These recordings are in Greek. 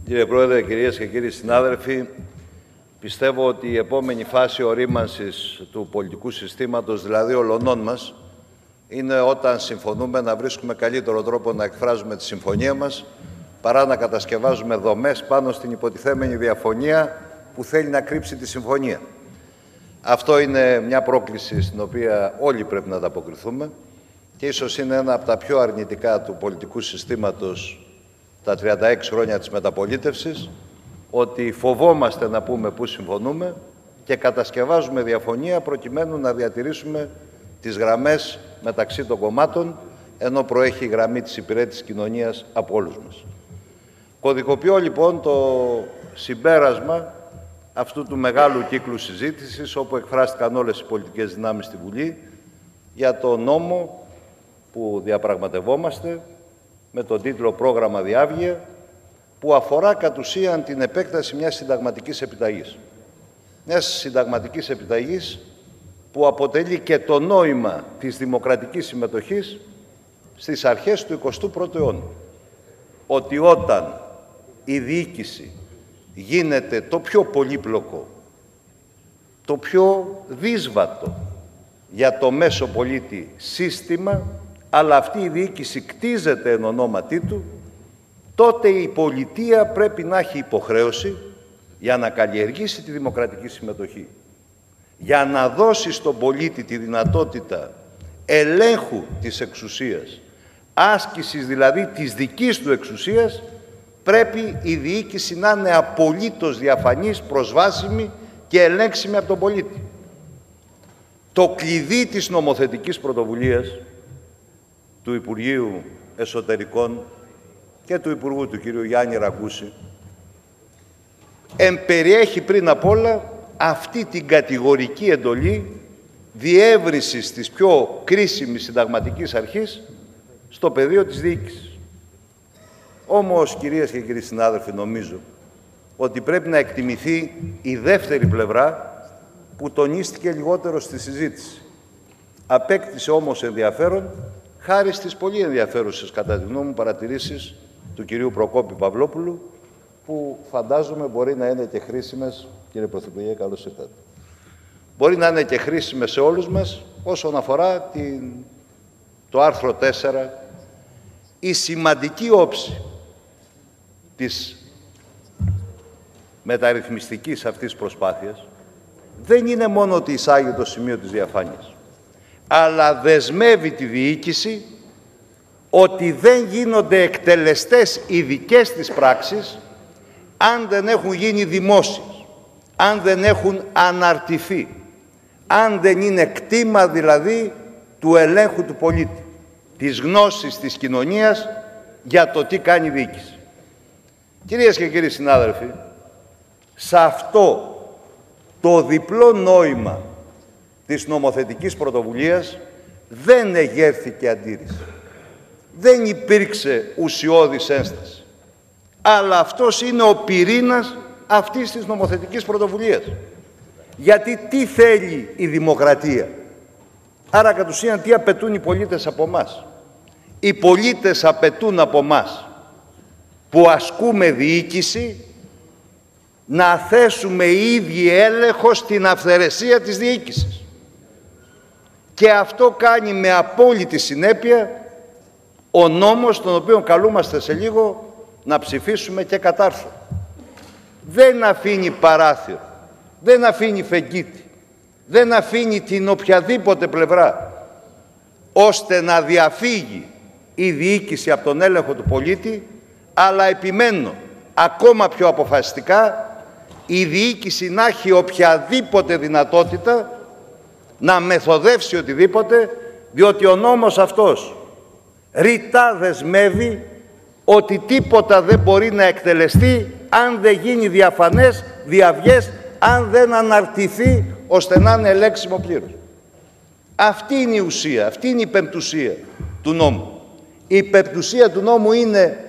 Κύριε Πρόεδρε, κυρίες και κύριοι συνάδελφοι, πιστεύω ότι η επόμενη φάση ορίμανσης του πολιτικού συστήματος, δηλαδή ολωνών μας, είναι όταν συμφωνούμε να βρίσκουμε καλύτερο τρόπο να εκφράζουμε τη συμφωνία μας, παρά να κατασκευάζουμε δομές πάνω στην υποτιθέμενη διαφωνία που θέλει να κρύψει τη συμφωνία. Αυτό είναι μια πρόκληση στην οποία όλοι πρέπει να ανταποκριθούμε και ίσως είναι ένα από τα πιο αρνητικά του πολιτικού συστήματος τα 36 χρόνια της μεταπολίτευσης, ότι φοβόμαστε να πούμε πού συμφωνούμε και κατασκευάζουμε διαφωνία προκειμένου να διατηρήσουμε τις γραμμές μεταξύ των κομμάτων, ενώ προέχει η γραμμή της υπηρέτησης κοινωνίας από όλους μας. Κωδικοποιώ λοιπόν το συμπέρασμα αυτού του μεγάλου κύκλου συζήτησης, όπου εκφράστηκαν όλες οι πολιτικές δυνάμεις στη Βουλή για το νόμο που διαπραγματευόμαστε με τον τίτλο «Πρόγραμμα Διάβγεια», που αφορά κατ' ουσίαν την επέκταση μιας συνταγματικής επιταγής. Μιας συνταγματικής επιταγής που αποτελεί και το νόημα της δημοκρατικής συμμετοχής στις αρχές του 21ου αιώνα. Ότι όταν η διοίκηση γίνεται το πιο πολύπλοκο, το πιο δύσβατο για το μέσο πολίτη σύστημα, αλλά αυτή η διοίκηση κτίζεται εν ονόματί του, τότε η πολιτεία πρέπει να έχει υποχρέωση για να καλλιεργήσει τη δημοκρατική συμμετοχή, για να δώσει στον πολίτη τη δυνατότητα ελέγχου της εξουσίας, άσκησης δηλαδή της δικής του εξουσίας, πρέπει η διοίκηση να είναι απολύτως διαφανής, προσβάσιμη και ελέγξιμη από τον πολίτη. Το κλειδί της νομοθετικής πρωτοβουλίας του Υπουργείου Εσωτερικών και του Υπουργού του κ. Γιάννη Ραγκούση εμπεριέχει πριν απ' όλα αυτή την κατηγορική εντολή διεύρυνσης της πιο κρίσιμης συνταγματικής αρχής στο πεδίο της διοίκησης. Όμως, κυρίες και κύριοι συνάδελφοι, νομίζω ότι πρέπει να εκτιμηθεί η δεύτερη πλευρά που τονίστηκε λιγότερο στη συζήτηση. Απέκτησε όμως ενδιαφέρον χάρη στις πολύ ενδιαφέρουσες, κατά τη γνώμη μου, παρατηρήσεις του κυρίου Προκόπη Παυλόπουλου, που φαντάζομαι μπορεί να είναι και χρήσιμες, κύριε Πρωθυπουργέ, καλώς ήρθατε. Μπορεί να είναι και χρήσιμες σε όλους μας όσον αφορά το άρθρο 4, η σημαντική όψη της μεταρρυθμιστικής αυτής προσπάθειας δεν είναι μόνο ότι εισάγει το σημείο της διαφάνειας, αλλά δεσμεύει τη διοίκηση ότι δεν γίνονται εκτελεστές οι δικές της πράξεις αν δεν έχουν γίνει δημόσιες, αν δεν έχουν αναρτηθεί, αν δεν είναι κτήμα δηλαδή του ελέγχου του πολίτη, της γνώσης της κοινωνίας για το τι κάνει η διοίκηση. Κυρίες και κύριοι συνάδελφοι, σε αυτό το διπλό νόημα της νομοθετικής πρωτοβουλίας δεν εγέρθηκε αντίρρηση. Δεν υπήρξε ουσιώδης ένσταση. Αλλά αυτός είναι ο πυρήνας αυτής της νομοθετικής πρωτοβουλίας. Γιατί τι θέλει η δημοκρατία? Άρα κατ' ουσίαν τι απαιτούν οι πολίτες από εμάς? Οι πολίτες απαιτούν από εμάς που ασκούμε διοίκηση να θέσουμε οι ίδιοι έλεγχο στην αυθαιρεσία της διοίκησης. Και αυτό κάνει με απόλυτη συνέπεια ο νόμος, τον οποίο καλούμαστε σε λίγο να ψηφίσουμε και κατάρθρο. Δεν αφήνει παράθυρο, δεν αφήνει φεγγίτη, δεν αφήνει την οποιαδήποτε πλευρά, ώστε να διαφύγει η διοίκηση από τον έλεγχο του πολίτη, αλλά επιμένω ακόμα πιο αποφασιστικά η διοίκηση να έχει οποιαδήποτε δυνατότητα να μεθοδεύσει οτιδήποτε, διότι ο νόμος αυτός ρητά δεσμεύει ότι τίποτα δεν μπορεί να εκτελεστεί αν δεν γίνει διαφανές, διαυγές, αν δεν αναρτηθεί ώστε να είναι ελέγξιμο πλήρως. Αυτή είναι η ουσία, αυτή είναι η πεμπτουσία του νόμου. Η πεμπτουσία του νόμου είναι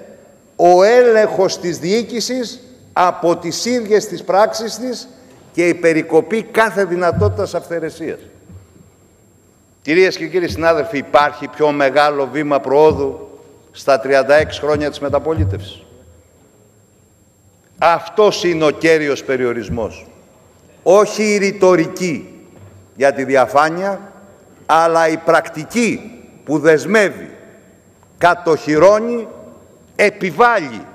ο έλεγχος της διοίκησης από τις ίδιες τις πράξεις της και η περικοπή κάθε δυνατότητας αυθαιρεσίας. Κυρίες και κύριοι συνάδελφοι, υπάρχει πιο μεγάλο βήμα προόδου στα 36 χρόνια της μεταπολίτευσης? Αυτός είναι ο κέριος περιορισμός. Όχι η ρητορική για τη διαφάνεια, αλλά η πρακτική που δεσμεύει, κατοχυρώνει, επιβάλλει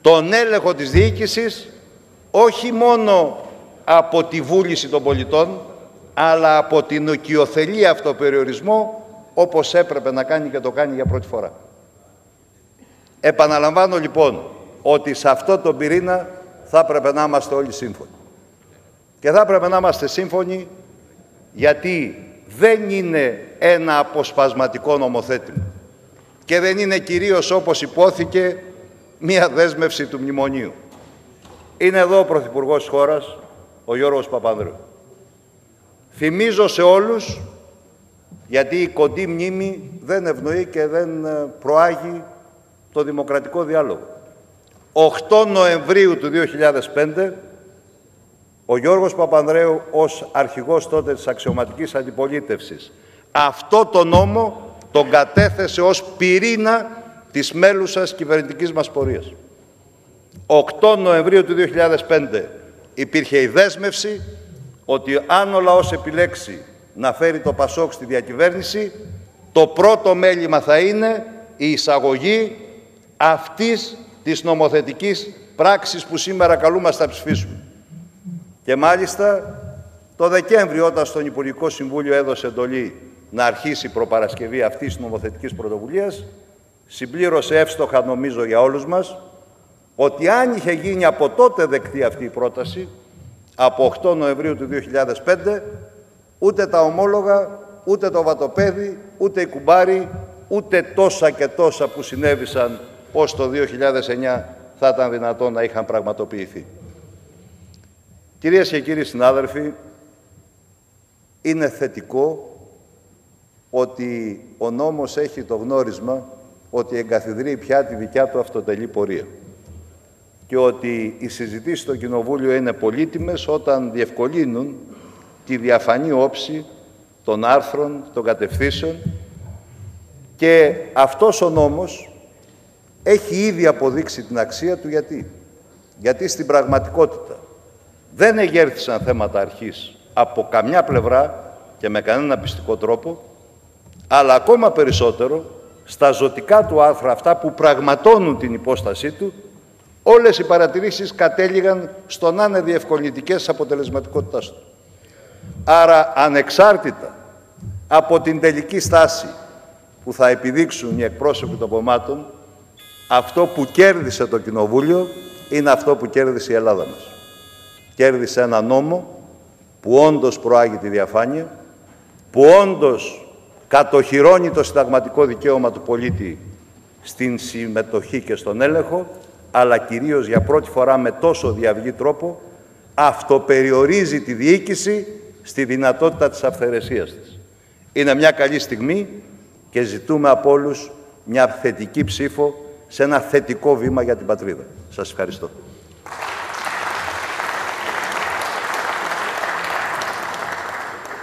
τον έλεγχο της διοίκησης όχι μόνο από τη βούληση των πολιτών, αλλά από την οικειοθελή αυτοπεριορισμό, όπως έπρεπε να κάνει και το κάνει για πρώτη φορά. Επαναλαμβάνω λοιπόν ότι σε αυτό το πυρήνα θα έπρεπε να είμαστε όλοι σύμφωνοι. Και θα έπρεπε να είμαστε σύμφωνοι γιατί δεν είναι ένα αποσπασματικό νομοθέτημα και δεν είναι κυρίως, όπως υπόθηκε, μία δέσμευση του μνημονίου. Είναι εδώ ο Πρωθυπουργός της χώρας, ο Γιώργος Παπανδρέου. Θυμίζω σε όλους, γιατί η κοντή μνήμη δεν ευνοεί και δεν προάγει το δημοκρατικό διάλογο. 8 Νοεμβρίου του 2005, ο Γιώργος Παπανδρέου ως αρχηγός τότε της αξιωματικής αντιπολίτευσης αυτό το νόμο τον κατέθεσε ως πυρήνα της μέλουσας κυβερνητικής μας πορείας. 8 Νοεμβρίου του 2005 υπήρχε η δέσμευση ότι αν ο λαός επιλέξει να φέρει το ΠΑΣΟΚ στη διακυβέρνηση, το πρώτο μέλημα θα είναι η εισαγωγή αυτής της νομοθετικής πράξης που σήμερα καλούμαστε να ψηφίσουμε. Και μάλιστα το Δεκέμβριο, όταν στον Υπουργικό Συμβούλιο έδωσε εντολή να αρχίσει η προπαρασκευή αυτής της νομοθετικής πρωτοβουλίας, συμπλήρωσε εύστοχα, νομίζω για όλους μας, ότι αν είχε γίνει από τότε δεκτή αυτή η πρόταση, από 8 Νοεμβρίου του 2005, ούτε τα ομόλογα, ούτε το βατοπέδι, ούτε η κουμπάρι, ούτε τόσα και τόσα που συνέβησαν ως το 2009 θα ήταν δυνατόν να είχαν πραγματοποιηθεί. Κυρίες και κύριοι συνάδελφοι, είναι θετικό ότι ο νόμος έχει το γνώρισμα ότι εγκαθιδρύει πια τη δικιά του αυτοτελή πορεία και ότι οι συζητήσεις στο Κοινοβούλιο είναι πολύτιμες όταν διευκολύνουν τη διαφανή όψη των άρθρων, των κατευθύνσεων, και αυτός ο νόμος έχει ήδη αποδείξει την αξία του. Γιατί στην πραγματικότητα δεν εγέρθησαν θέματα αρχής από καμιά πλευρά και με κανένα πιστικό τρόπο, αλλά ακόμα περισσότερο στα ζωτικά του άρθρα, αυτά που πραγματώνουν την υπόστασή του, όλες οι παρατηρήσεις κατέληγαν στο να είναι διευκολυντικές της αποτελεσματικότητάς του. Άρα, ανεξάρτητα από την τελική στάση που θα επιδείξουν οι εκπρόσωποι των κομμάτων, αυτό που κέρδισε το Κοινοβούλιο είναι αυτό που κέρδισε η Ελλάδα μας. Κέρδισε ένα νόμο που όντως προάγει τη διαφάνεια, που όντως κατοχυρώνει το συνταγματικό δικαίωμα του πολίτη στην συμμετοχή και στον έλεγχο, αλλά κυρίως για πρώτη φορά με τόσο διαυγή τρόπο αυτοπεριορίζει τη διοίκηση στη δυνατότητα της αυθαιρεσίας της. Είναι μια καλή στιγμή και ζητούμε από όλους μια θετική ψήφο σε ένα θετικό βήμα για την πατρίδα. Σας ευχαριστώ.